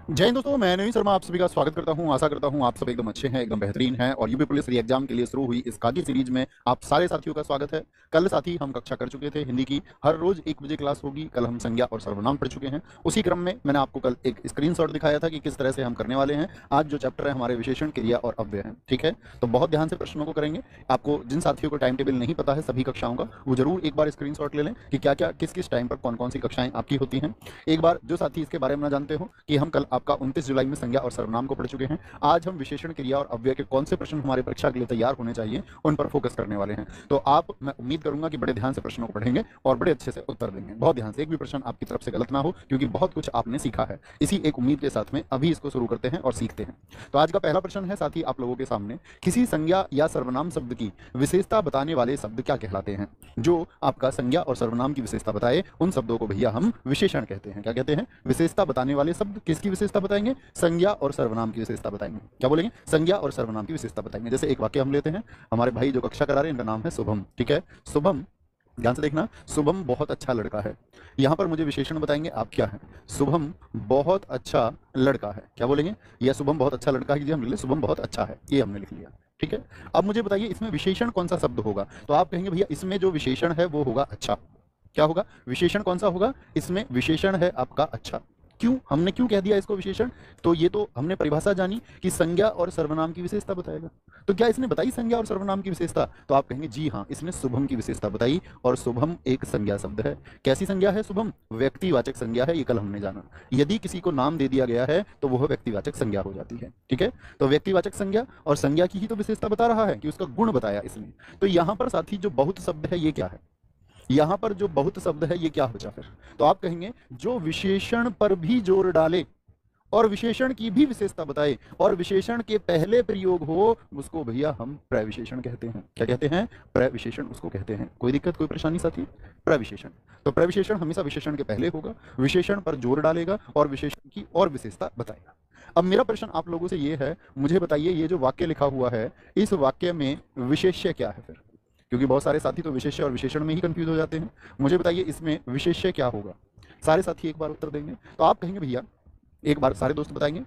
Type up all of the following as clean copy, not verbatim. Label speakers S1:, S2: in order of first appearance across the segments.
S1: जय हिंद दोस्तों, मैं नवीन शर्मा आप सभी का स्वागत करता हूं। आशा करता हूं आप सब एकदम अच्छे हैं, एकदम बेहतरीन हैं और यूपी पुलिस री एग्जाम के लिए शुरू हुई इस कागी सीरीज में आप सारे साथियों का स्वागत है। कल साथी हम कक्षा कर चुके थे हिंदी की, हर रोज 1 बजे क्लास होगी। कल हम संज्ञा और सर्वनाम पढ़ चुके हैं। उसी क्रम में मैंने आपको कल एक स्क्रीनशॉट दिखाया था कि किस तरह से हम करने वाले हैं। आज जो चैप्टर है हमारे विशेषण, क्रिया और अव्यय है, ठीक है। तो बहुत ध्यान से प्रश्नों को करेंगे। आपको जिन साथियों को टाइम टेबल नहीं पता है सभी कक्षाओं का, वो जरूर एक बार स्क्रीनशॉट ले लें कि क्या क्या किस किस टाइम पर कौन कौन सी कक्षाएं आपकी होती हैं। एक बार जो साथी इसके बारे में ना जानते हो कि हम कल आपका 29 जुलाई में संज्ञा और सर्वनाम को पढ़ चुके हैं। आज हम विशेषण, क्रिया और अव्यय के कौन से प्रश्न हमारे परीक्षा के लिए तैयार होने चाहिए उन पर फोकस करने वाले हैं। तो आप, मैं उम्मीद करूंगा कि बड़े ध्यान से प्रश्नों को पढ़ेंगे और बड़े अच्छे से उत्तर देंगे। बहुत ध्यान से, एक भी प्रश्न आपकी तरफ से गलत ना हो, क्योंकि बहुत कुछ आपने सीखा है। इसी एक उम्मीद के साथ में अभी इसको शुरू करते हैं और सीखते हैं। तो आज का पहला प्रश्न है साथी आप लोगों के सामने, किसी संज्ञा या सर्वनाम शब्द की विशेषता बताने वाले शब्द क्या कहलाते हैं? जो आपका संज्ञा और सर्वनाम की विशेषता बताए उन शब्दों को भैया हम विशेषण कहते हैं। क्या कहते हैं? विशेषता बताने वाले शब्द किसकी विशेषता बताएंगे? संज्ञा और सर्वनाम की विशेषता बताएंगे। क्या बोलेंगे? संज्ञा और सर्वनाम की विशेषता बताएंगे। जैसे एक वाक्य हम लेते हैं, हमारे भाई जो कक्षा करा रहे हैं इनका नाम है शुभम, ठीक है। शुभम, ध्यान से देखना, शुभम बहुत अच्छा लड़का है। यहां पर मुझे विशेषण बताएंगे आप क्या है? शुभम बहुत अच्छा लड़का है। क्या बोलेंगे? यह शुभम बहुत अच्छा लड़का है कि हम लिख ले शुभम बहुत अच्छा है, ये हमने लिख लिया, ठीक है। अब मुझे बताइए इसमें विशेषण कौन सा शब्द होगा? तो आप कहेंगे भैया इसमें जो विशेषण है वो होगा अच्छा। क्या होगा? विशेषण कौन सा होगा? इसमें विशेषण है आपका अच्छा। क्यों? हमने क्यों कह दिया इसको विशेषण? तो ये तो हमने परिभाषा जानी कि संज्ञा और सर्वनाम की विशेषता बताएगा। तो क्या इसने बताई संज्ञा और सर्वनाम की विशेषता? तो आप कहेंगे जी हाँ, इसने शुभम की विशेषता बताई। और शुभम एक संज्ञा शब्द है। कैसी संज्ञा है शुभम? व्यक्तिवाचक संज्ञा है, ये कल हमने जाना। यदि किसी को नाम दे दिया गया है तो वह व्यक्तिवाचक संज्ञा हो जाती है, ठीक है। तो व्यक्तिवाचक संज्ञा और संज्ञा की ही तो विशेषता बता रहा है कि उसका गुण बताया इसने। तो यहां पर साथी जो बहुत शब्द है ये क्या है? यहां पर जो बहुत शब्द है ये क्या हो जाए फिर? तो आप कहेंगे जो विशेषण पर भी जोर डाले और विशेषण की भी विशेषता बताए और विशेषण के पहले प्रयोग हो उसको भैया हम प्रविशेषण कहते हैं। क्या कहते हैं? प्रविशेषण उसको कहते हैं। कोई दिक्कत, कोई परेशानी साथी? प्रविशेषण। तो प्रविशेषण हमेशा विशेषण के पहले होगा, विशेषण पर जोर डालेगा और विशेषण की और विशेषता बताएगा। अब मेरा प्रश्न आप लोगों से ये है, मुझे बताइए ये जो वाक्य लिखा हुआ है इस वाक्य में विशेष्य क्या है फिर? क्योंकि बहुत सारे साथी तो विशेष्य और विशेषण में ही कंफ्यूज हो जाते हैं। मुझे बताइए इसमें विशेष्य क्या होगा? सारे साथी एक बार उत्तर देंगे। तो आप कहेंगे भैया, एक बार सारे दोस्त बताएंगे।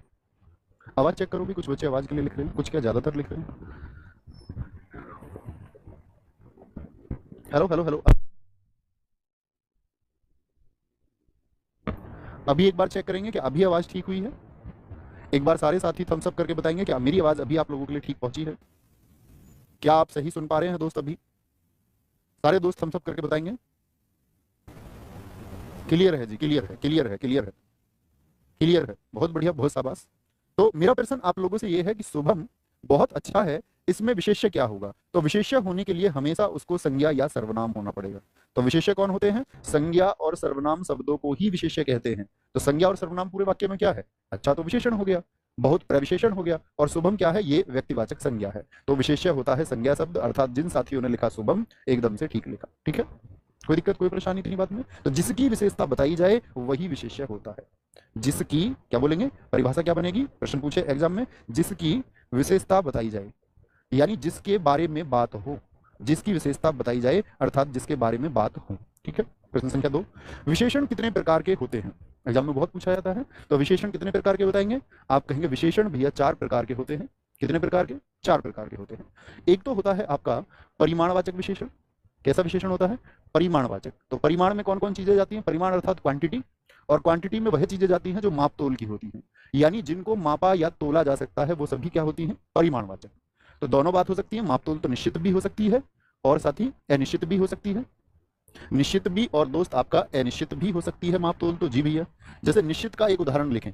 S1: आवाज चेक करो भी, कुछ बच्चे आवाज के लिए लिख रहे हैं, कुछ क्या ज्यादातर लिख रहे हैं। हेलो हेलो हेलो, अभी एक बार चेक करेंगे कि अभी आवाज ठीक हुई है। एक बार सारे साथी थम्स अप करके बताएंगे कि मेरी आवाज अभी आप लोगों के लिए ठीक पहुंची है। क्या आप सही सुन पा रहे हैं दोस्त? अभी सारे दोस्त थम्स अप करके बताएंगे। क्लियर है जी, क्लियर है, क्लियर है, क्लियर है, क्लियर है। बहुत बढ़िया, बहुत शाबाश। तो मेरा प्रश्न आप लोगों से यह है कि शुभम बहुत अच्छा है, इसमें विशेष्य क्या होगा? तो विशेष्य होने के लिए हमेशा उसको संज्ञा या सर्वनाम होना पड़ेगा। तो विशेष्य कौन होते हैं? संज्ञा और सर्वनाम शब्दों को ही विशेष्य कहते हैं। तो संज्ञा और सर्वनाम पूरे वाक्य में क्या है? अच्छा तो विशेषण हो गया, बहुत प्रविशेषण हो गया। और शुभम क्या है? ये व्यक्तिवाचक संज्ञा है। तो विशेष्य होता है संज्ञा शब्द, अर्थात जिन साथियों ने लिखा शुभम एकदम से ठीक लिखा, ठीक है। कोई दिक्कत, कोई परेशानी इतनी बात में? तो जिसकी विशेषता बताई जाए वही विशेष्य होता है। जिसकी, क्या बोलेंगे? परिभाषा क्या बनेगी? प्रश्न पूछे एग्जाम में, जिसकी विशेषता बताई जाए, यानी जिसके बारे में बात हो। जिसकी विशेषता बताई जाए अर्थात जिसके बारे में बात हो, ठीक है। प्रश्न संख्या 2, विशेषण कितने प्रकार के होते हैं? एग्जाम में बहुत पूछा जाता है। तो विशेषण कितने प्रकार के बताएंगे? आप कहेंगे विशेषण भैया 4 प्रकार के होते हैं। कितने प्रकार के? 4 प्रकार के होते हैं। एक तो होता है आपका परिमाणवाचक विशेषण। कैसा विशेषण होता है? परिमाणवाचक। तो परिमाण में कौन कौन चीजें जाती हैं? परिमाण अर्थात क्वांटिटी, और क्वांटिटी में वह चीजें जाती हैं जो माप तोल की होती हैं, यानी जिनको मापा या तोला जा सकता है वो सभी क्या होती हैं? परिमाणवाचक। तो दोनों बात हो सकती है, माप तोल तो निश्चित भी हो सकती है और साथ ही अनिश्चित भी हो सकती है। निश्चित भी और दोस्त आपका अनिश्चित भी हो सकती है माप तोल तो। जी भैया, जैसे निश्चित का एक उदाहरण लिखें।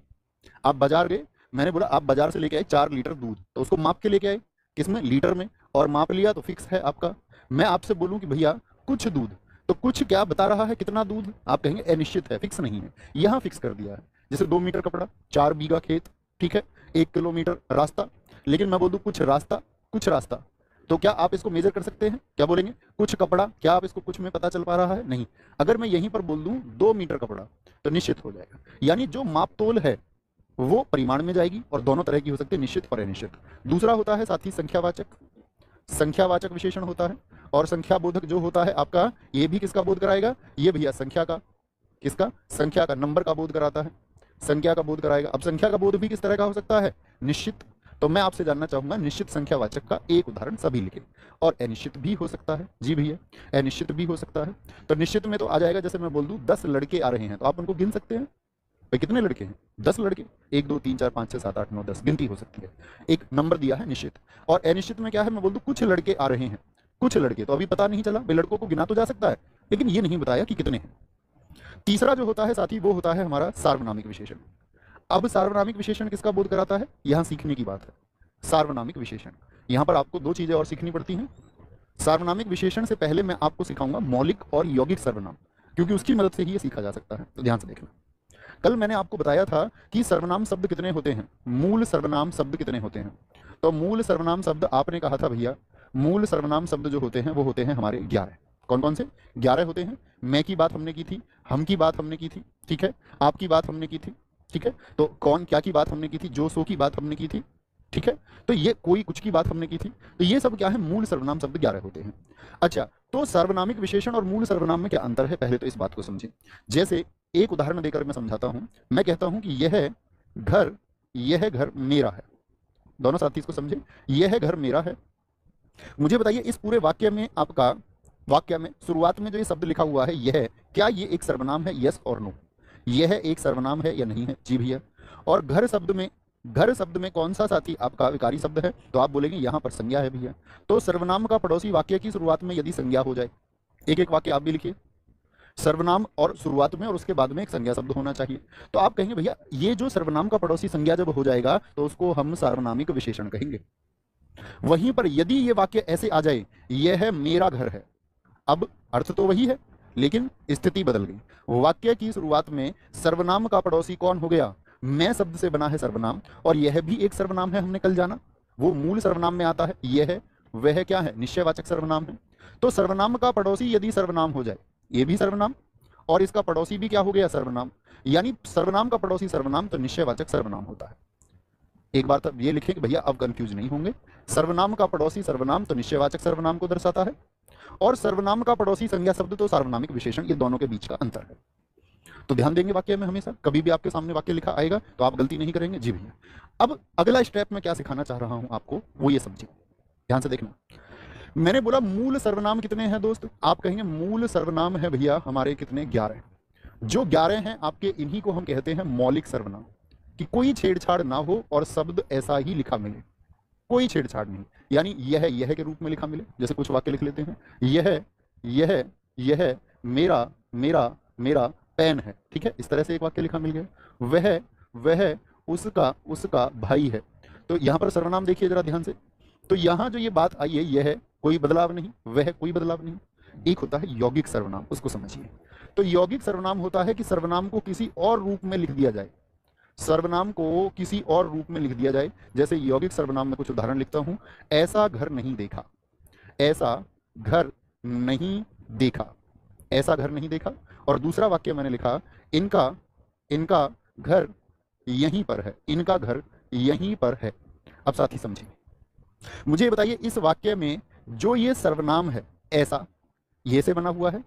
S1: आप बाजार गए, मैंने बोला आप बाजार से लेके आए 4 लीटर दूध, तो उसको माप के लेके आए किसमें? लीटर में, और माप लिया तो फिक्स है आपका। मैं आपसे बोलूं कि भैया कुछ दूध, तो कुछ क्या बता रहा है कितना दूध? आप कहेंगे अनिश्चित है, फिक्स नहीं है। यहां फिक्स कर दिया है। जैसे 2 मीटर कपड़ा, 4 बीघा खेत, ठीक है, 1 किलोमीटर रास्ता। लेकिन मैं बोल दूं कुछ रास्ता, कुछ रास्ता, तो क्या आप इसको मेजर कर सकते हैं? क्या बोलेंगे? कुछ कपड़ा, क्या आप इसको कुछ में पता चल पा रहा है? नहीं। अगर मैं यहीं पर बोल दूं 2 मीटर कपड़ा तो निश्चित हो जाएगा। यानी जो माप तोल है वो परिमाण में जाएगी, और दोनों तरह की हो सकती है, निश्चित और अनिश्चित। दूसरा होता है साथी संख्यावाचक। संख्यावाचक विशेषण होता है, और संख्या बोधक जो होता है आपका, ये भी किसका बोध कराएगा? ये भैया संख्या का। किसका? संख्या का, नंबर का बोध कराता है। संख्या का बोध कराएगा। अब संख्या का बोध भी किस तरह का हो सकता है? निश्चित। तो मैं आपसे जानना चाहूंगा निश्चित संख्यावाचक का एक उदाहरण सभी लिखें। और अनिश्चित भी हो सकता है, जी भैया, अनिश्चित भी हो सकता है। तो निश्चित में तो आ जाएगा, जैसे मैं बोल दूं 10 लड़के आ रहे हैं, तो आप उनको गिन सकते हैं भाई कितने लड़के हैं? 10 लड़के। 1 2 3 4 5 6 7 8 9 10 गिनती हो सकती है, एक नंबर दिया है निश्चित। और अनिश्चित में क्या है? मैं बोल दूं कुछ लड़के आ रहे हैं, कुछ लड़के, तो अभी पता नहीं चला भाई, लड़कों को गिना तो जा सकता है लेकिन ये नहीं बताया कि कितने हैं। तीसरा जो होता है साथी, वो होता है हमारा सार्वनामिक विशेषण। अब सार्वनामिक विशेषण किसका बोध कराता है? यहां सीखने की बात है। सार्वनामिक विशेषण, यहां पर आपको दो चीजें और सीखनी पड़ती हैं। सार्वनामिक विशेषण से पहले मैं आपको सिखाऊंगा मौलिक और यौगिक सर्वनाम, क्योंकि उसकी मदद से ही ये सीखा जा सकता है। तो ध्यान से देखना, कल मैंने आपको बताया था कि सर्वनाम शब्द कितने होते हैं, मूल सर्वनाम शब्द कितने होते हैं। तो मूल सर्वनाम शब्द आपने कहा था भैया, मूल सर्वनाम शब्द जो होते हैं वो होते हैं हमारे 11। कौन कौन से? 11 होते हैं। मैं की बात हमने की थी, हम की बात हमने की थी, ठीक है, आपकी बात हमने की थी, ठीक है, तो कौन क्या की बात हमने की थी, जो सो की बात हमने की थी, ठीक है, तो ये कोई कुछ की बात हमने की थी। तो ये सब क्या है? मूल सर्वनाम शब्द 11 होते हैं। अच्छा, तो सार्वनामिक विशेषण और मूल सर्वनाम में क्या अंतर है, पहले तो इस बात को समझें। जैसे एक उदाहरण देकर मैं समझाता हूं। मैं कहता हूं कि यह घर मेरा है। दोनों साथी इसको समझे, यह घर मेरा है। मुझे बताइए इस पूरे वाक्य में आपका, वाक्य में शुरुआत में जो ये शब्द लिखा हुआ है यह, क्या ये एक सर्वनाम है? यस और नो, यह एक सर्वनाम है या नहीं है? जी भैया। और घर शब्द में कौन सा साथी आपका विकारी शब्द है? तो आप बोलेंगे यहां पर संज्ञा है भैया। तो सर्वनाम का पड़ोसी वाक्य की शुरुआत में यदि संज्ञा हो जाए, एक एक वाक्य आप भी लिखिए, सर्वनाम और शुरुआत में और उसके बाद में एक संज्ञा शब्द होना चाहिए। तो आप कहेंगे भैया ये जो सर्वनाम का पड़ोसी संज्ञा जब हो जाएगा तो उसको हम सार्वनामिक विशेषण कहेंगे। वहीं पर यदि ये वाक्य ऐसे आ जाए, यह मेरा घर है, अब अर्थ तो वही है लेकिन स्थिति बदल गई। वाक्य की शुरुआत में सर्वनाम का पड़ोसी कौन हो गया? मैं शब्द से बना है सर्वनाम, और यह भी एक सर्वनाम है, हमने कल जाना, वो मूल सर्वनाम में आता है। यह वह क्या है? निश्चयवाचक सर्वनाम है। तो सर्वनाम का पड़ोसी यदि सर्वनाम हो जाए, ये भी सर्वनाम और इसका पड़ोसी भी क्या हो गया? सर्वनाम। यानी सर्वनाम का पड़ोसी सर्वनाम तो निश्चयवाचक सर्वनाम होता है। एक बार तब ये लिखें कि भैया अब कंफ्यूज नहीं होंगे, सर्वनाम का पड़ोसी सर्वनाम तो निश्चयवाचक सर्वनाम को दर्शाता है, और सर्वनाम का पड़ोसी संज्ञा शब्द तो सार्वनामिक विशेषण, ये दोनों के बीच का अंतर है। तो ध्यान देंगे वाक्य में, हमेशा कभी भी आपके सामने वाक्य लिखा आएगा तो आप गलती नहीं करेंगे। जी भैया। अब अगला स्टेप में क्या सिखाना चाह रहा हूं आपको, वो ये समझिए, ध्यान से देखना। मैंने बोला मूल सर्वनाम कितने हैं दोस्त? आप कहेंगे मूल सर्वनाम है भैया हमारे कितने? 11। जो 11 हैं आपके, इन्हीं को हम कहते हैं मौलिक सर्वनाम, कि कोई छेड़छाड़ ना हो और शब्द ऐसा ही लिखा मिले, कोई छेड़छाड़ नहीं। यानी यह के रूप में लिखा मिले। जैसे कुछ वाक्य लिख लेते हैं, यह मेरा मेरा मेरा पेन है, ठीक है, इस तरह से एक वाक्य लिखा मिल गया। वह उसका उसका भाई है। तो यहां पर सर्वनाम देखिए जरा ध्यान से। तो यहां जो ये बात आई है, यह कोई बदलाव नहीं, वह कोई बदलाव नहीं। एक होता है यौगिक सर्वनाम, उसको समझिए। तो यौगिक सर्वनाम होता है कि सर्वनाम को किसी और रूप में लिख दिया जाए, सर्वनाम को किसी और रूप में लिख दिया जाए। जैसे यौगिक सर्वनाम में कुछ उदाहरण लिखता हूं, ऐसा घर नहीं देखा, ऐसा घर नहीं देखा, ऐसा घर नहीं देखा। और दूसरा वाक्य मैंने लिखा, इनका इनका घर यहीं पर है, इनका घर यहीं पर है। अब साथी समझिए, मुझे बताइए इस वाक्य में जो ये सर्वनाम है, ऐसा ये से बना हुआ है,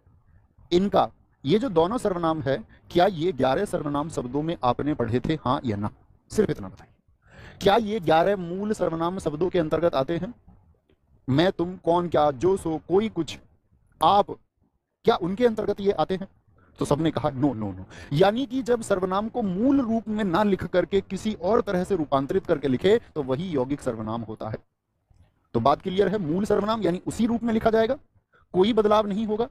S1: इनका, ये जो दोनों सर्वनाम है, क्या ये 11 सर्वनाम शब्दों में आपने पढ़े थे, हाँ या ना? सिर्फ इतना बताइए। क्या ये 11 मूल सर्वनाम शब्दों के अंतर्गत आते हैं? मैं, तुम, कौन, क्या, जो, सो, कोई, कुछ, आप, क्या उनके अंतर्गत ये आते हैं? तो सबने कहा नो नो नो। यानी कि जब सर्वनाम को मूल रूप में ना लिख करके किसी और तरह से रूपांतरित करके लिखे तो वही यौगिक सर्वनाम होता है। तो बात क्लियर है, मूल सर्वनाम यानी उसी रूप में लिखा जाएगा, कोई बदलाव नहीं होगा,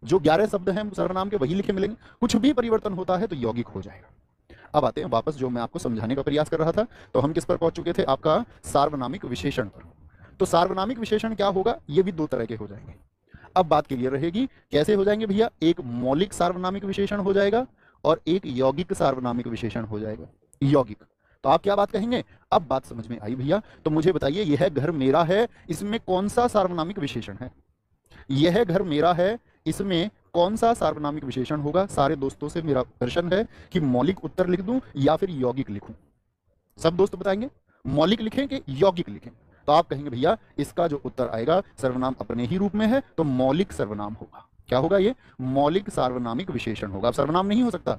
S1: जो 11 शब्द हैं सर्वनाम के वही लिखे मिलेंगे, कुछ भी परिवर्तन होता है तो यौगिक हो जाएगा। अब आते हैं वापस, जो मैं आपको समझाने का प्रयास कर रहा था, तो हम किस पर पहुंच चुके थे? आपका सार्वनामिक विशेषण पर। तो सार्वनामिक विशेषण क्या होगा? ये भी दो तरह के हो जाएंगे। अब बात क्लियर रहेगी, कैसे हो जाएंगे भैया? एक मौलिक सार्वनामिक विशेषण हो जाएगा और एक यौगिक सार्वनामिक विशेषण हो जाएगा। यौगिक, तो आप क्या बात कहेंगे? अब बात समझ में आई भैया। तो मुझे बताइए, यह घर मेरा है, इसमें कौन सा सार्वनामिक विशेषण है? यह घर मेरा है, इसमें कौन सा सार्वनामिक विशेषण होगा? सारे दोस्तों से मेरा प्रश्न है कि मौलिक उत्तर लिख दूं या फिर यौगिक लिखूं? सब दोस्त बताएंगे मौलिक लिखें कि यौगिक लिखें। तो आप कहेंगे भैया इसका जो उत्तर आएगा, सर्वनाम अपने ही रूप में है तो मौलिक सर्वनाम होगा। क्या होगा? ये मौलिक सार्वनामिक विशेषण होगा। अब सर्वनाम नहीं हो सकता,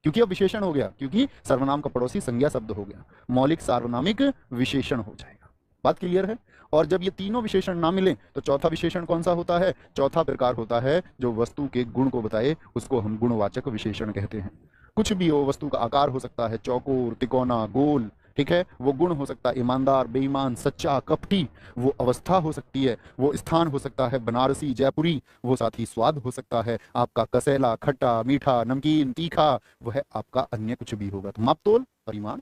S1: क्योंकि अब विशेषण हो गया, क्योंकि सर्वनाम का पड़ोसी संज्ञा शब्द हो गया, मौलिक सार्वनामिक विशेषण हो जाएगा। बात क्लियर है? और जब ये तीनों विशेषण ना मिले तो चौथा विशेषण कौन सा होता है? चौथा प्रकार होता है जो वस्तु के गुण को बताए, उसको हम गुणवाचक विशेषण कहते हैं। कुछ भी हो, वस्तु का आकार हो सकता है चौकोर, तिकोना, गोल, ठीक है, वो गुण हो सकता है ईमानदार, बेईमान, सच्चा, कपटी, वो अवस्था हो सकती है, वो स्थान हो सकता है बनारसी, जयपुरी, वो साथ ही स्वाद हो सकता है आपका कसैला, खट्टा, मीठा, नमकीन, तीखा, वह आपका अन्य कुछ भी होगा। तो मापतोल, परिमाण,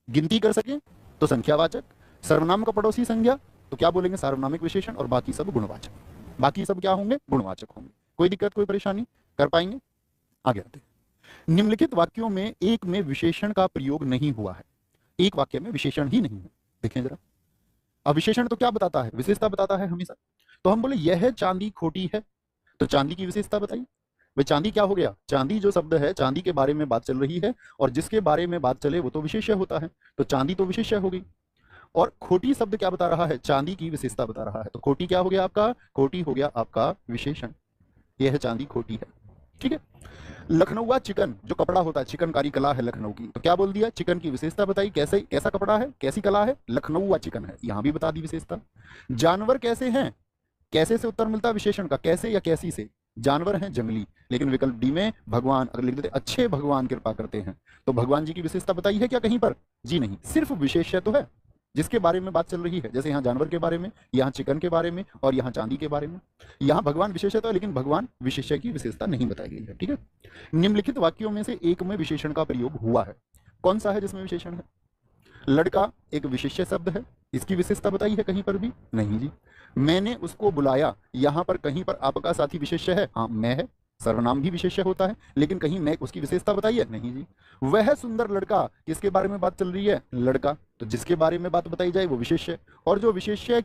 S1: गिनती कर सके तो संख्यावाचक, सर्वनाम का पड़ोसी संज्ञा तो क्या बोलेंगे? सार्वनामिक विशेषण, और बाकी सब गुणवाचक। बाकी सब क्या होंगे? गुणवाचक होंगे। कोई दिक्कत, कोई परेशानी? कर पाएंगे? आगे आते हैं। निम्नलिखित वाक्यों में एक में विशेषण का प्रयोग नहीं हुआ है। एक वाक्य में विशेषण ही नहीं है। देखें जरा, अब विशेषण तो क्या बताता है? विशेषता बताता है हमेशा। तो हम बोले यह चांदी खोटी है, तो चांदी की विशेषता बताइए। भाई चांदी क्या हो गया? चांदी जो शब्द है, चांदी के बारे में बात चल रही है, और जिसके बारे में बात चले वो तो विशेष्य होता है, तो चांदी तो विशेष्य हो गई। और खोटी शब्द क्या बता रहा है? चांदी की विशेषता बता रहा है। तो खोटी क्या हो गया आपका? खोटी हो गया आपका विशेषण। यह है चांदी खोटी है, ठीक है। लखनऊआ चिकन, जो कपड़ा होता है, चिकनकारी कला है लखनऊ की, तो क्या बोल दिया? चिकन की विशेषता बताई, कैसे, कैसा कपड़ा है, कैसी कला है? लखनऊआ चिकन है, यहां भी बता दी विशेषता। जानवर कैसे हैं? कैसे से उत्तर मिलता है विशेषण का, कैसे या कैसी से? जानवर हैं जंगली, लेकिन विकल्प डी में भगवान अगर लिख देते अच्छे भगवान कृपा करते हैं, तो भगवान जी की विशेषता बताई है क्या कहीं पर? जी नहीं, सिर्फ विशेष्य तो है जिसके बारे में बात चल रही है। जैसे यहाँ जानवर के बारे में, यहाँ चिकन के बारे में, और यहाँ चांदी के बारे में। यहाँ भगवान विशेष्य तो है, लेकिन भगवान विशेष्य की विशेषता नहीं बताई गई है, ठीक है। निम्नलिखित वाक्यों में से एक में विशेषण का प्रयोग हुआ है, कौन सा है जिसमें विशेषण है? लड़का एक विशेष्य शब्द है, इसकी विशेषता बताई है कहीं पर भी? नहीं जी। मैंने उसको बुलाया, यहां पर कहीं पर आपका साथी विशेष्य है? हाँ, मैं है, सर्वनाम भी विशेष्य होता है, लेकिन कहीं मैं उसकी विशेषता बताई है? नहीं जी। वह सुंदर लड़का, किसके बारे में बात चल रही है? लड़का, तो जिसके बारे में बात बताई जाए वो विशेष्य, और जो विशेष्य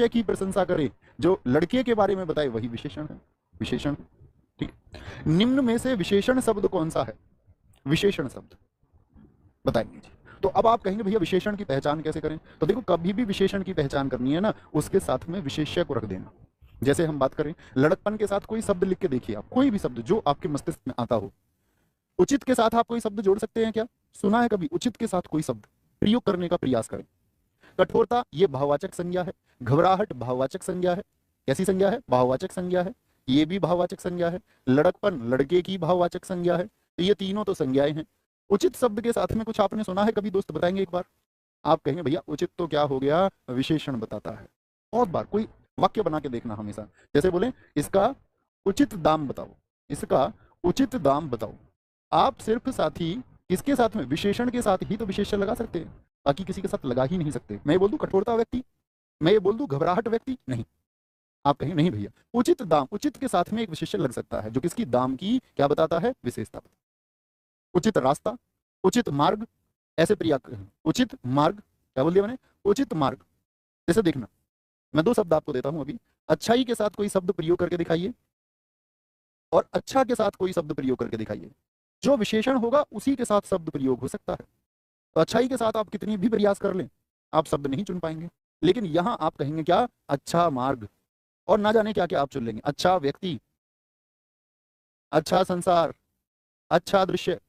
S1: की प्रशंसा करे, जो लड़के के बारे में बताए, वही विशेषण है, विशेषण, ठीक। निम्न में से विशेषण शब्द कौन सा है? विशेषण शब्द बताएंगे जी। तो अब आप कहेंगे भैया विशेषण की पहचान कैसे करें? तो देखो, कभी भी विशेषण की पहचान करनी है ना, उसके साथ में विशेष्य को रख देना। जैसे हम बात करें लड़कपन के साथ कोई शब्द लिख के देखिए आप, कोई भी शब्द जो आपके मस्तिष्क में आता हो। उचित के साथ आप कोई शब्द जोड़ सकते हैं क्या? सुना है कभी उचित के साथ कोई शब्द? प्रयोग करने का प्रयास करें। कठोरता, ये भाववाचक संज्ञा है। घबराहट भाववाचक संज्ञा है। कैसी संज्ञा है? भाववाचक संज्ञा है। ये भी भाववाचक संज्ञा है। लड़कपन लड़के की भाववाचक संज्ञा है। तो ये तीनों तो संज्ञाएं हैं। उचित शब्द के साथ में कुछ आपने सुना है कभी? दोस्त बताएंगे एक बार। आप कहेंगे भैया उचित तो क्या हो गया? विशेषण बताता है। बहुत बार कोई वाक्य बना के देखना हमेशा, जैसे बोले इसका उचित दाम बताओ, इसका उचित दाम बताओ। आप सिर्फ साथी किसके साथ में? विशेषण के साथ ही तो विशेषण लगा सकते हैं, बाकी किसी के साथ लगा ही नहीं सकते। मैं ये बोल दूं कठोरता व्यक्ति, मैं ये बोल दूं घबराहट व्यक्ति, नहीं। आप कहें नहीं भैया उचित दाम, उचित के साथ में एक विशेषण लग सकता है जो किसकी? दाम की क्या बताता है? विशेषता। उचित रास्ता, उचित मार्ग, ऐसे प्रयोग करें। उचित मार्ग, क्या बोल दिया मैंने? उचित मार्ग। जैसे देखना, मैं दो शब्द आपको देता हूं अभी। अच्छाई के साथ कोई शब्द प्रयोग करके दिखाइए, और अच्छा के साथ कोई शब्द प्रयोग करके दिखाइए। जो विशेषण होगा उसी के साथ शब्द प्रयोग हो सकता है। तो अच्छाई के साथ आप कितनी भी प्रयास कर लें, आप शब्द नहीं चुन पाएंगे। लेकिन यहां आप कहेंगे क्या? अच्छा मार्ग, और ना जाने क्या क्या आप चुन लेंगे। अच्छा व्यक्ति, अच्छा संसार, अच्छा दृश्य।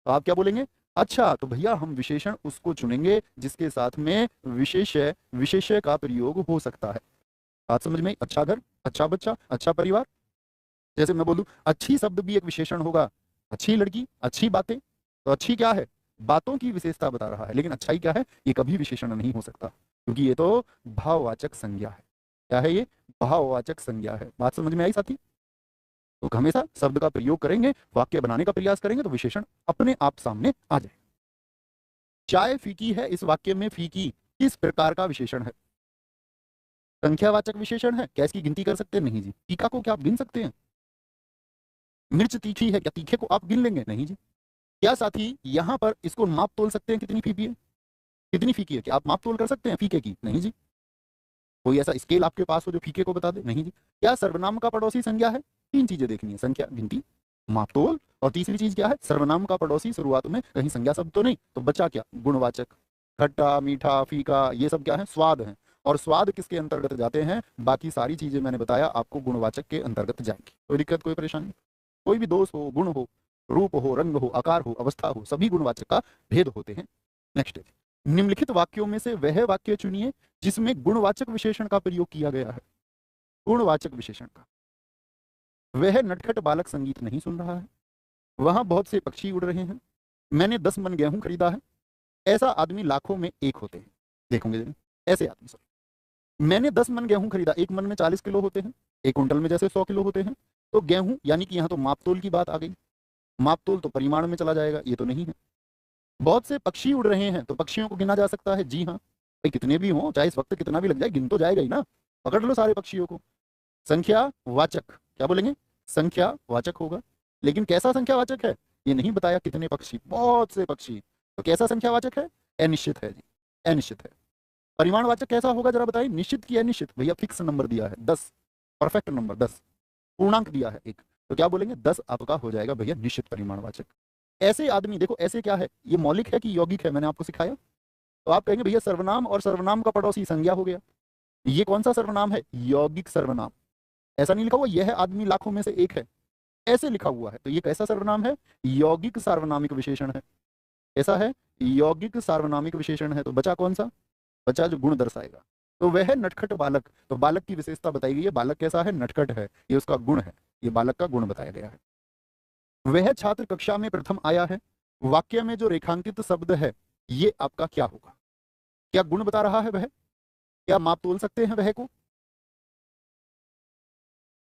S1: तो आप क्या बोलेंगे? अच्छा। तो भैया हम विशेषण उसको चुनेंगे जिसके साथ में विशेष्य का प्रयोग हो सकता है। बात समझ में आई? अच्छा घर, अच्छा बच्चा, अच्छा परिवार। जैसे मैं बोलूं अच्छी शब्द भी एक विशेषण होगा। अच्छी लड़की, अच्छी बातें, तो अच्छी क्या है? बातों की विशेषता बता रहा है। लेकिन अच्छाई क्या है? ये कभी विशेषण नहीं हो सकता, क्योंकि ये तो भाववाचक संज्ञा है। क्या है ये? भाववाचक संज्ञा है। बात समझ में आई साथी? तो हमेशा शब्द का प्रयोग करेंगे, वाक्य बनाने का प्रयास करेंगे, तो विशेषण अपने आप सामने आ जाए। चाय फीकी है, इस वाक्य में फीकी किस प्रकार का विशेषण है? संख्यावाचक विशेषण है। क्या इसकी गिनती कर सकते हैं? नहीं जी। तीखा को क्या आप गिन सकते हैं? मिर्च तीखी है, क्या तीखे को आप गिन लेंगे? नहीं जी। क्या साथी यहां पर इसको माप तोल सकते हैं कितनी फीकी है? कितनी फीकी है? क्या आप माप तोल कर सकते हैं फीके की? नहीं जी। कोई ऐसा स्केल आपके पास हो जो फीके को बता दे? नहीं जी। क्या सर्वनाम का पड़ोसी संज्ञा है? तीन चीजें देखनी है, संख्या, गिनती, मापतोल, और तीसरी चीज क्या है? सर्वनाम का पड़ोसी शुरुआत में कहीं संज्ञा शब्द तो नहीं, तो बचा क्या? गुणवाचक। खट्टा, मीठा, फीका, ये सब क्या है? स्वाद है। और स्वाद किसके अंतर्गत जाते हैं? बाकी सारी चीजें मैंने बताया आपको गुणवाचक के अंतर्गत जाएंगी। कोई दिक्कत, कोई परेशानी? कोई भी दोष हो, गुण हो, रूप हो, रंग हो, आकार हो, अवस्था हो, सभी गुणवाचक का भेद होते हैं। नेक्स्ट, निम्नलिखित वाक्यों में से वह वाक्य चुनिए जिसमें गुणवाचक विशेषण का प्रयोग किया गया है। गुणवाचक विशेषण का, वह नटखट बालक संगीत नहीं सुन रहा है, वहां बहुत से पक्षी उड़ रहे हैं, मैंने 10 मन गेहूं खरीदा है, ऐसा आदमी लाखों में एक होते हैं। देखोगे जरा, ऐसे आदमी, सॉरी, मैंने 10 मन गेहूं खरीदा, एक मन में 40 किलो होते हैं, एक कुंटल में जैसे 100 किलो होते हैं। तो गेहूं यानी कि यहाँ तो मापतोल की बात आ गई, मापतोल तो परिमाण में चला जाएगा, ये तो नहीं है। बहुत से पक्षी उड़ रहे हैं, तो पक्षियों को गिना जा सकता है, जी हाँ भाई, कितने भी हों, चाहे इस वक्त कितना भी लग जाए, गिन तो जाएगा ही ना। पकड़ लो सारे पक्षियों को। संख्या वाचक, क्या बोलेंगे, संख्या वाचक होगा, लेकिन कैसा संख्या वाचक है ये नहीं बताया, कितने पक्षी, बहुत से पक्षी, तो कैसा संख्या वाचक है, अनिश्चित है जी, अनिश्चित है। परिमाणवाचक कैसा होगा जरा बताइए, निश्चित की अनिश्चित, भैया फिक्स नंबर दिया है 10, परफेक्ट नंबर 10, पूर्णांक दिया है एक, तो क्या बोलेंगे 10 आपका हो जाएगा भैया निश्चित परिमाणवाचक। ऐसे आदमी, देखो ऐसे क्या है, ये मौलिक है कि यौगिक है, मैंने आपको सिखाया। तो आप कहेंगे भैया सर्वनाम और सर्वनाम का पड़ोसी संज्ञा हो गया, ये कौन सा सर्वनाम है, यौगिक सर्वनाम। ऐसा नहीं लिखा हुआ यह आदमी लाखों में से एक है, ऐसे लिखा हुआ है, तो ये कैसा सर्वनाम है, यौगिक सार्वनामिक विशेषण है। ऐसा है, यौगिक सार्वनामिक विशेषण है। तो बचा कौन सा, बचा जो गुण दर्शाएगा, तो वह है नटखट बालक। तो बालक की विशेषता बताई गई है, बालक कैसा है, नटखट है, ये उसका गुण है, ये बालक का गुण बताया गया है। वह छात्र कक्षा में प्रथम आया है, वाक्य में जो रेखांकित शब्द है ये आपका क्या होगा, क्या गुण बता रहा है वह, क्या माप तोल सकते हैं वह को,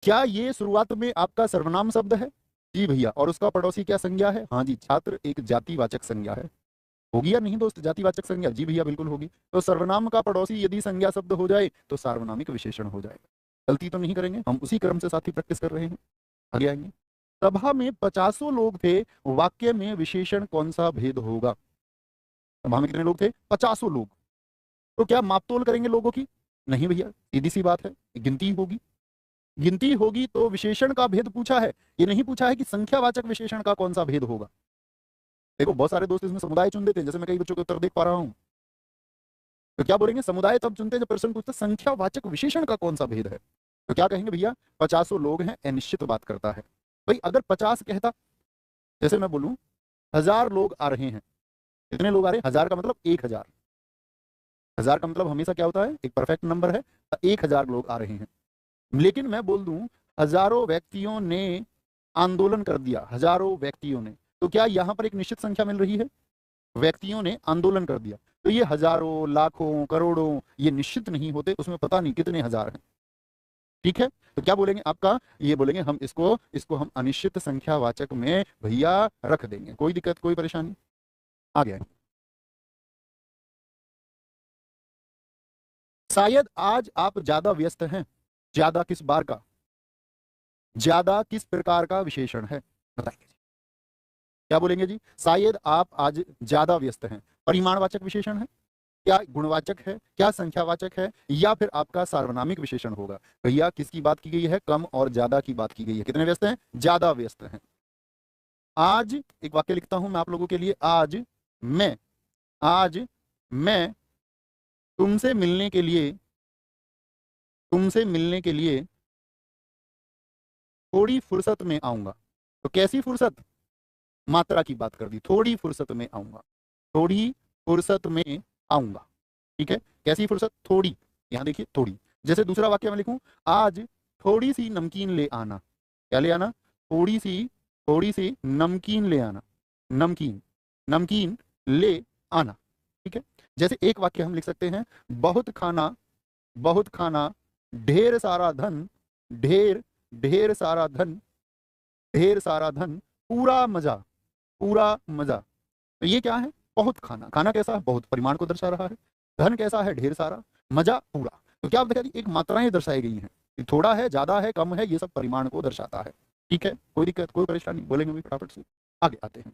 S1: क्या ये शुरुआत में आपका सर्वनाम शब्द है, जी भैया, और उसका पड़ोसी क्या संज्ञा है, हाँ जी, छात्र एक जातिवाचक संज्ञा है। होगी या नहीं दोस्त, जातिवाचक संज्ञा, जी भैया बिल्कुल होगी। तो सर्वनाम का पड़ोसी यदि संज्ञा शब्द हो जाए तो सार्वनामिक विशेषण हो जाएगा। गलती तो नहीं करेंगे, हम उसी क्रम से साथी प्रैक्टिस कर रहे हैं, आगे आएंगे। सभा में 50 लोग थे, वाक्य में विशेषण कौन सा भेद होगा। सभा में कितने लोग थे, 50 लोग, तो क्या मापतोल करेंगे लोगों की, नहीं भैया, सीधी सी बात है, गिनती होगी, गिनती होगी तो विशेषण का भेद पूछा है, ये नहीं पूछा है कि संख्यावाचक विशेषण का कौन सा भेद होगा। देखो बहुत सारे दोस्त इसमें समुदाय चुन देते हैं, जैसे मैं कई बच्चों के उत्तर देख पा रहा हूं, तो क्या बोलेंगे, समुदाय तब चुनते हैं जब प्रश्न पूछते संख्यावाचक विशेषण का कौन सा भेद है, तो क्या कहेंगे भैया 50 लोग हैं, अनिश्चित बात करता है। भाई अगर 50 कहता, जैसे मैं बोलूं 1000 लोग आ रहे हैं, कितने लोग आ रहे हैं, 1000 का मतलब 1000, 1000 का मतलब हमेशा क्या होता है, एक परफेक्ट नंबर है, 1000 लोग आ रहे हैं। लेकिन मैं बोल दूं हजारों व्यक्तियों ने आंदोलन कर दिया, हजारों व्यक्तियों ने, तो क्या यहां पर एक निश्चित संख्या मिल रही है, व्यक्तियों ने आंदोलन कर दिया, तो ये हजारों, लाखों, करोड़ों, ये निश्चित नहीं होते, उसमें पता नहीं कितने हजार हैं। ठीक है, तो क्या बोलेंगे आपका, ये बोलेंगे हम इसको इसको हम अनिश्चित संख्यावाचक में भैया रख देंगे, कोई दिक्कत कोई परेशानी। आ गया, शायद आज आप ज्यादा व्यस्त हैं, ज्यादा किस बार का, ज्यादा किस प्रकार का विशेषण है, बताइए क्या बोलेंगे जी, शायद आप आज ज्यादा व्यस्त हैं, परिमाणवाचक विशेषण है, क्या गुणवाचक है, क्या संख्यावाचक है, या फिर आपका सार्वनामिक विशेषण होगा। भैया किसकी बात की गई है, कम और ज्यादा की बात की गई है, कितने व्यस्त हैं, ज्यादा व्यस्त हैं। आज, एक वाक्य लिखता हूं मैं आप लोगों के लिए, मैं आज मैं तुमसे मिलने के लिए, तुमसे मिलने के लिए थोड़ी फुर्सत में आऊंगा। तो कैसी फुर्सत, मात्रा की बात कर दी, थोड़ी फुर्सत में आऊंगा, थोड़ी फुर्सत में आऊंगा, ठीक है, कैसी फुर्सत, थोड़ी, यहां देखिए थोड़ी। जैसे दूसरा वाक्य मैं लिखूं, आज थोड़ी सी नमकीन ले आना, क्या ले आना, थोड़ी सी नमकीन ले आना, नमकीन, नमकीन ले आना, ठीक है। जैसे एक वाक्य हम लिख सकते हैं, बहुत खाना, बहुत खाना, ढेर सारा धन, ढेर ढेर सारा धन, ढेर सारा धन, पूरा मजा, पूरा मजा। तो ये क्या है, बहुत खाना, खाना कैसा है, बहुत परिमाण को दर्शा रहा है, धन कैसा है, ढेर सारा, मजा पूरा। तो क्या आप देखा, एक मात्राएं दर्शाई गई हैं, थोड़ा है, ज्यादा है, कम है, ये सब परिमाण को दर्शाता है। ठीक है, कोई दिक्कत कोई परेशानी, बोलेंगे भी फटाफट से, आगे आते हैं।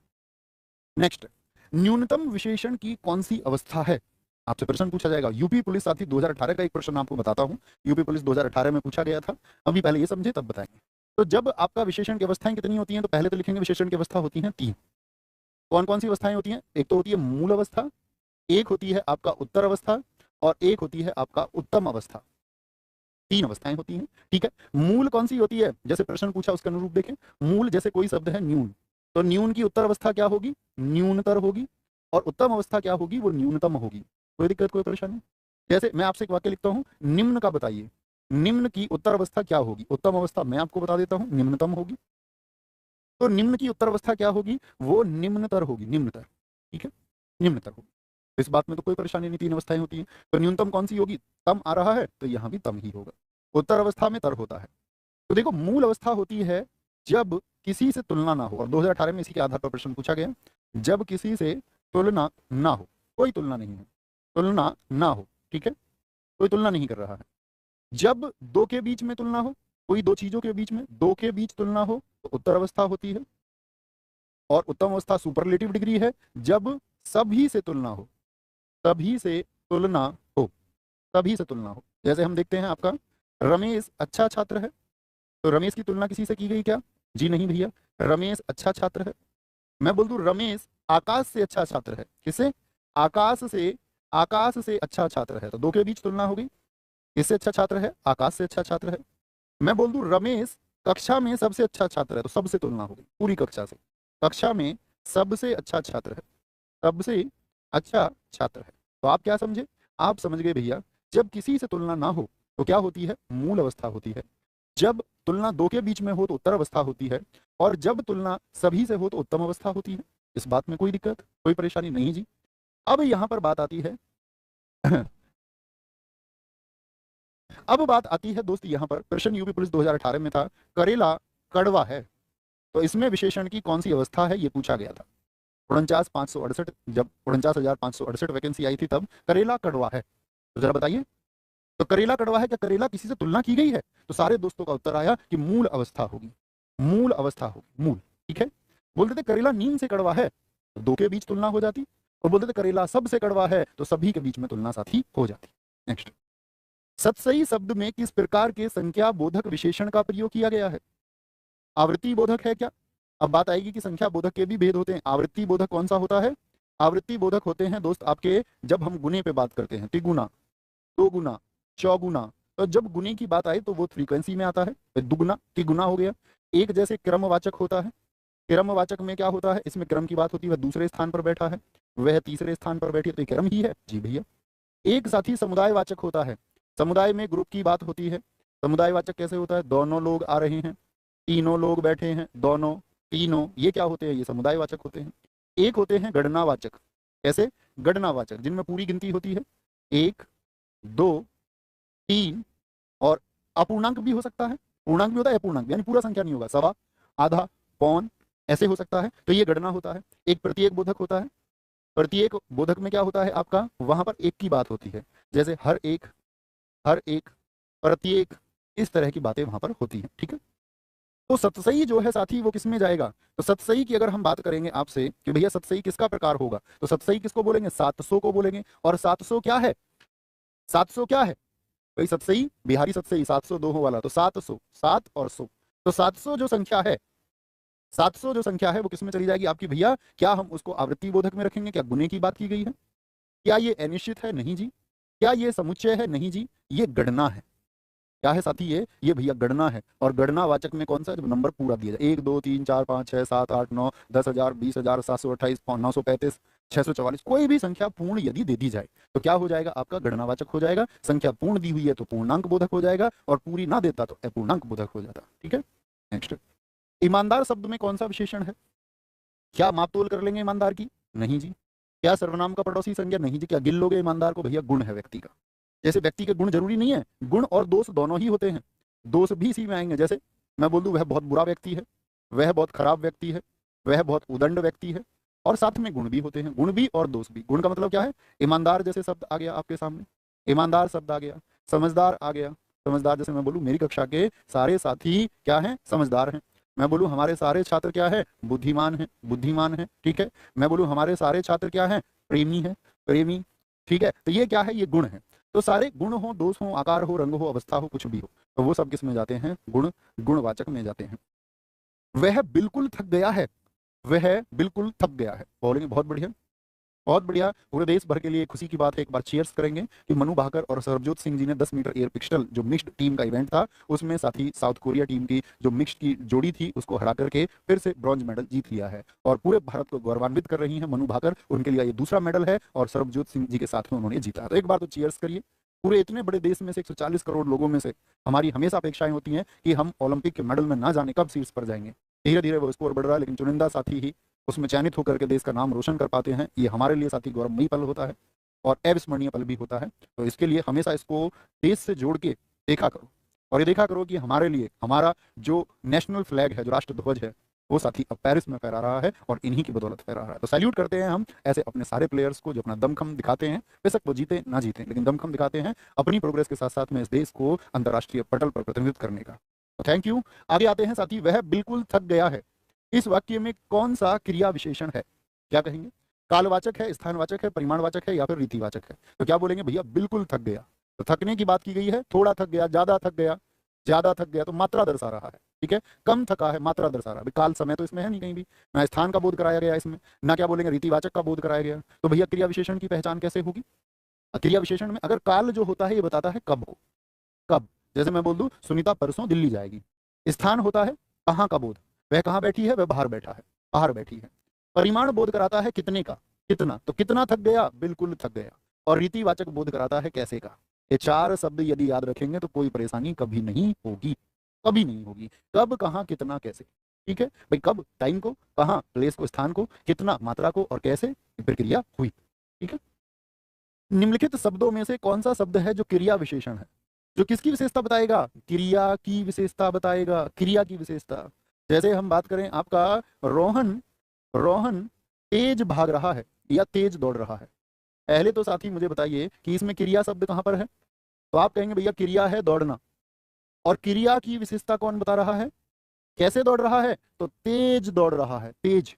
S1: नेक्स्ट, न्यूनतम विशेषण की कौन सी अवस्था है, आपसे प्रश्न पूछा जाएगा। यूपी पुलिस साथी 2018 का एक प्रश्न आपको बताता हूं, यूपी पुलिस 2018 में पूछा गया था, अभी पहले ये समझे तब बताएंगे। तो जब आपका विशेषण की अवस्थाएं कितनी होती हैं, तो पहले तो लिखेंगे विशेषण की अवस्था होती है 3। कौन कौन सी अवस्थाएं होती हैं, एक तो होती है मूल अवस्था, एक होती है आपका उत्तर अवस्था, और एक होती है आपका उत्तम अवस्था। 3 अवस्थाएं होती हैं, ठीक है। मूल कौन सी होती है, जैसे प्रश्न पूछा उसके अनुरूप देखें, मूल जैसे कोई शब्द है न्यून, तो न्यून की उत्तर अवस्था क्या होगी? न्यूनतर होगी। और उत्तम अवस्था क्या होगी? वो न्यूनतम होगी। कोई दिक्कत, कोई परेशानी? जैसे मैं आपसे एक वाक्य लिखता हूं, निम्न का बताइए, निम्न की उत्तर अवस्था क्या होगी? उत्तम अवस्था मैं आपको बता देता हूं, निम्नतम होगी। तो निम्न की उत्तर अवस्था क्या होगी? वो निम्नतर होगी, निम्नतर। ठीक है, निम्नतर होगी। इस बात में तो कोई परेशानी नहीं, तीन अवस्थाएं होती हैं। तो न्यूनतम कौन सी होगी? तम आ रहा है तो यहां भी तम ही होगा। उत्तर अवस्था में तर होता है। तो देखो, मूल अवस्था होती है जब किसी से तुलना ना हो, और 2018 में इसी के आधार पर प्रश्न पूछा गया, जब किसी से तुलना ना हो, कोई तुलना नहीं है, तुलना ना हो, ठीक है, कोई तुलना नहीं कर रहा है। जब दो के बीच में तुलना हो, कोई दो चीजों के बीच में, दो के बीच तुलना हो, तो उत्तर अवस्था होती है। और उत्तम अवस्था सुपरलेटिव डिग्री है जब सभी से तुलना हो, सभी से तुलना हो, सभी से तुलना हो। जैसे हम देखते हैं, आपका रमेश अच्छा छात्र है, तो रमेश की तुलना किसी से की गई क्या? जी नहीं भैया, रमेश अच्छा छात्र है। मैं बोल दूं रमेश आकाश से अच्छा छात्र है। किससे? आकाश से। आकाश से अच्छा छात्र है, तो दो के बीच तुलना हो गई। किससे अच्छा छात्र है? आकाश से अच्छा छात्र है। मैं बोल दूं रमेश कक्षा में सबसे अच्छा छात्र है, तो सबसे तुलना हो गई, पूरी कक्षा से। कक्षा में सबसे अच्छा छात्र है, सबसे अच्छा छात्र है। तो आप क्या समझे? आप समझ गए भैया, जब किसी से तुलना ना हो तो क्या होती है? मूल अवस्था होती है। जब तुलना दो के बीच में हो तो उत्तर अवस्था होती है। और जब तुलना सभी से हो तो उत्तम अवस्था होती है। इस बात में कोई दिक्कत, कोई परेशानी नहीं जी। अब यहां पर बात आती है अब बात आती है दोस्त, यहां पर प्रश्न यूपी पुलिस 2018 में था, करेला कड़वा है, तो इसमें विशेषण की कौन सी अवस्था है, ये पूछा गया था। 49,568, जब 49,568 वैकेंसी आई थी तब करेला कड़वा है। तो जरा बताइए, तो करेला कड़वा है, क्या करेला किसी से तुलना की गई है? तो सारे दोस्तों का उत्तर आया कि मूल अवस्था होगी, मूल अवस्था होगी, मूल। ठीक है, बोलते थे करेला नीम से कड़वा है, तो दो के बीच तुलना हो जाती। और बोलते थे करेला सब से कड़वा है, तो सभी के बीच में तुलना साथी हो जाती। नेक्स्ट, सतसई शब्द में किस प्रकार के संख्या बोधक विशेषण का प्रयोग किया गया है? आवृत्ति बोधक है क्या? अब बात आएगी कि संख्या बोधक के भी भेद होते हैं। आवृत्ति बोधक कौन सा होता है? आवृत्ति बोधक होते हैं दोस्त आपके, जब हम गुने पे बात करते हैं, तिगुना, दो गुना, चौगुना। तो जब गुने की बात आए तो वो फ्रीक्वेंसी में आता है, तो दुगुना तिगुना हो गया। एक जैसे क्रमवाचक होता है, क्रमवाचक में क्या होता है? इसमें क्रम की बात होती है, वह दूसरे स्थान पर बैठा है, वह तीसरे स्थान पर बैठी है, तो ये क्रम ही है जी भैया। एक साथी समुदायवाचक होता है, समुदाय में ग्रुप की बात होती है। समुदायवाचक कैसे होता है? दोनों लोग आ रहे हैं, तीनों लोग बैठे हैं, दोनों, तीनों, ये क्या होते हैं? ये समुदायवाचक होते हैं। एक होते हैं गणनावाचक। कैसे? गणनावाचक, जिनमें पूरी गिनती होती है, एक, दो, तीन, और अपूर्णांक भी हो सकता है, पूर्णांक भी होता है, अपूर्णांक यानी पूरा संख्या नहीं होगा, सवा, आधा, पौन, ऐसे हो सकता है। तो ये गणना होता है। एक प्रत्येक बोधक होता है। प्रत्येक बोधक में क्या होता है आपका? वहां पर एक की बात होती है, जैसे हर एक, हर एक, प्रत्येक, इस तरह की बातें वहां पर होती हैं। ठीक है, तो सतसई जो है साथी वो किस में जाएगा? तो सतसई की अगर हम बात करेंगे आपसे कि भैया सतसई किसका प्रकार होगा, तो सतसई किसको बोलेंगे? 700 को बोलेंगे। और 700 क्या है? 700 क्या है भाई? सतसई, बिहारी सतसई, 700 दोहों वाला, तो 700, 7 और 100। तो 700 जो संख्या है, 700 जो संख्या है वो किस में चली जाएगी आपकी भैया? क्या हम उसको आवृत्ति बोधक में रखेंगे? क्या गुने की बात की गई है? क्या ये अनिश्चित है? नहीं जी। क्या ये समुच्चय है? नहीं जी, ये गणना है। क्या है साथी? ये भैया गणना है। और गणना वाचक में कौन सा? जब नंबर पूरा दिया जाए, 1 2 3 4 5 6 7 8 9 10,000 20,000 728 935 644, कोई भी संख्या पूर्ण यदि दे दी जाए तो क्या हो जाएगा आपका? गणनावाचक हो जाएगा। संख्या पूर्ण दी हुई है तो पूर्णांक बोधक हो जाएगा, और पूरी ना देता तो अपूर्णांक बोधक हो जाता। ठीक है, नेक्स्ट, ईमानदार शब्द में कौन सा विशेषण है? क्या माप तोल कर लेंगे ईमानदार की? नहीं जी। क्या सर्वनाम का पड़ोसी संज्ञा? नहीं जी। क्या गिन लोगे ईमानदार को? भैया गुण है व्यक्ति का। जैसे व्यक्ति के गुण जरूरी नहीं है, गुण और दोष दोनों ही होते हैं, दोष भी इसी में आएंगे। जैसे मैं बोल दूं वह बहुत बुरा व्यक्ति है, वह बहुत खराब व्यक्ति है, वह बहुत उदंड व्यक्ति है, और साथ में गुण भी होते हैं, गुण भी और दोष भी। गुण का मतलब क्या है? ईमानदार जैसे शब्द आ गया आपके सामने, ईमानदार शब्द आ गया, समझदार आ गया, समझदार जैसे मैं बोलूं मेरी कक्षा के सारे साथी क्या हैं? समझदार हैं। मैं बोलूं हमारे सारे छात्र क्या है? बुद्धिमान है, बुद्धिमान है। ठीक है, मैं बोलूं हमारे सारे छात्र क्या है? प्रेमी है, प्रेमी। ठीक है, तो ये क्या है? ये गुण है। तो सारे गुण हो, दोष हो, आकार हो, रंग हो, अवस्था हो, कुछ भी हो, तो वो सब किस में जाते हैं? गुण, गुणवाचक में जाते हैं। वह बिल्कुल थक गया है, वह बिल्कुल थक गया है, बोलेंगे बहुत बढ़िया। बहुत बढ़िया, पूरे देश भर के लिए खुशी की बात है। एक बार चीयर्स करेंगे कि मनु भाकर और सरबजोत सिंह जी ने 10 मीटर एयर पिस्टल जो मिक्स्ड टीम का इवेंट था उसमें साथी साउथ कोरिया टीम की जो मिक्स्ड की जोड़ी थी उसको हरा करके फिर से ब्रॉन्ज मेडल जीत लिया है और पूरे भारत को गौरवान्वित कर रही हैं मनु भाकर। उनके लिए ये दूसरा मेडल है और सरबजोत सिंह जी के साथ में उन्होंने जीता। तो एक बार तो चीयर्स करिए। पूरे इतने बड़े देश में से 140 करोड़ लोगों में से हमारी हमेशा अपेक्षाएं होती हैं कि हम ओलंपिक के मेडल में ना जाने कब शीर्ष पर जाएंगे। धीरे धीरे वो स्कोर बढ़ रहा है, लेकिन चुनिंदा साथी ही उसमें चयनित होकर के देश का नाम रोशन कर पाते हैं। ये हमारे लिए साथी गौरवमयी पल होता है और अविस्मरणीय पल भी होता है। तो इसके लिए हमेशा इसको देश से जोड़ के देखा करो और ये देखा करो कि हमारे लिए हमारा जो नेशनल फ्लैग है, जो राष्ट्र ध्वज है, वो साथी अब पेरिस में फहरा रहा है और इन्हीं की बदौलत फहरा रहा है। तो सैल्यूट करते हैं हम ऐसे अपने सारे प्लेयर्स को जो अपना दमखम दिखाते हैं। बेशक वो जीते ना जीते, लेकिन दमखम दिखाते हैं अपनी प्रोग्रेस के साथ साथ में इस देश को अंतर्राष्ट्रीय पटल पर प्रतिनिधित्व करने का। तो थैंक यू। आगे आते हैं साथी, वह बिल्कुल थक गया है। इस वाक्य में कौन सा क्रिया विशेषण है? क्या कहेंगे? कालवाचक है, स्थानवाचक है, परिमाणवाचक है या फिर रीतिवाचक है? तो क्या बोलेंगे? भैया बिल्कुल थक गया। तो थकने की बात की गई है, थोड़ा थक गया, ज्यादा थक गया। ज्यादा थक गया तो मात्रा दर्शा रहा है, ठीक है। कम थका है, मात्रा दर्शा रहा है। काल समय तो इसमें है नहीं कहीं भी, ना स्थान का बोध कराया गया इसमें, ना क्या बोलेंगे रीतिवाचक का बोध कराया गया। तो भैया क्रिया विशेषण की पहचान कैसे होगी? क्रिया विशेषण में अगर काल जो होता है ये बताता है कब को, कब। जैसे मैं बोल दूं सुनीता परसों दिल्ली जाएगी। स्थान होता है कहाँ का बोध, वह कहाँ बैठी है, वह बाहर बैठा है, बाहर बैठी है। परिमाण बोध कराता है कितने का, कितना। तो कितना थक गया, बिल्कुल थक गया। और रीतिवाचक बोध कराता है कैसे का। ये चार शब्द यदि याद रखेंगे तो कोई परेशानी कभी नहीं होगी, कभी नहीं होगी। कब, कहाँ, कितना, कैसे, ठीक है भाई। कब टाइम को, कहाँ प्लेस को, स्थान को, कितना मात्रा को, और कैसे प्रक्रिया हुई, ठीक है। निम्नलिखित शब्दों में से कौन सा शब्द है जो क्रिया विशेषण है, जो किसकी विशेषता बताएगा? क्रिया की विशेषता बताएगा, क्रिया की विशेषता। जैसे हम बात करें आपका रोहन, रोहन तेज भाग रहा है या तेज दौड़ रहा है। पहले तो साथी मुझे बताइए कि इसमें क्रिया शब्द कहां पर है? तो आप कहेंगे भैया क्रिया है दौड़ना। और क्रिया की विशेषता कौन बता रहा है? कैसे दौड़ रहा है? तो तेज दौड़ रहा है, तेज।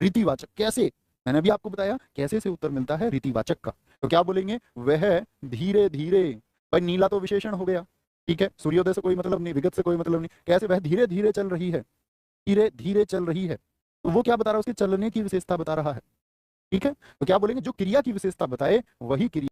S1: रीतिवाचक कैसे, मैंने अभी आपको बताया कैसे से उत्तर मिलता है रीतिवाचक का। तो क्या बोलेंगे? वह धीरे धीरे। भाई नीला तो विशेषण हो गया, ठीक है, सूर्योदय से कोई मतलब नहीं, विगत से कोई मतलब नहीं। कैसे? वह धीरे धीरे चल रही है, धीरे धीरे चल रही है। तो वो क्या बता रहा है? उसके चलने की विशेषता बता रहा है, ठीक है। तो क्या बोलेंगे? जो क्रिया की विशेषता बताए वही क्रिया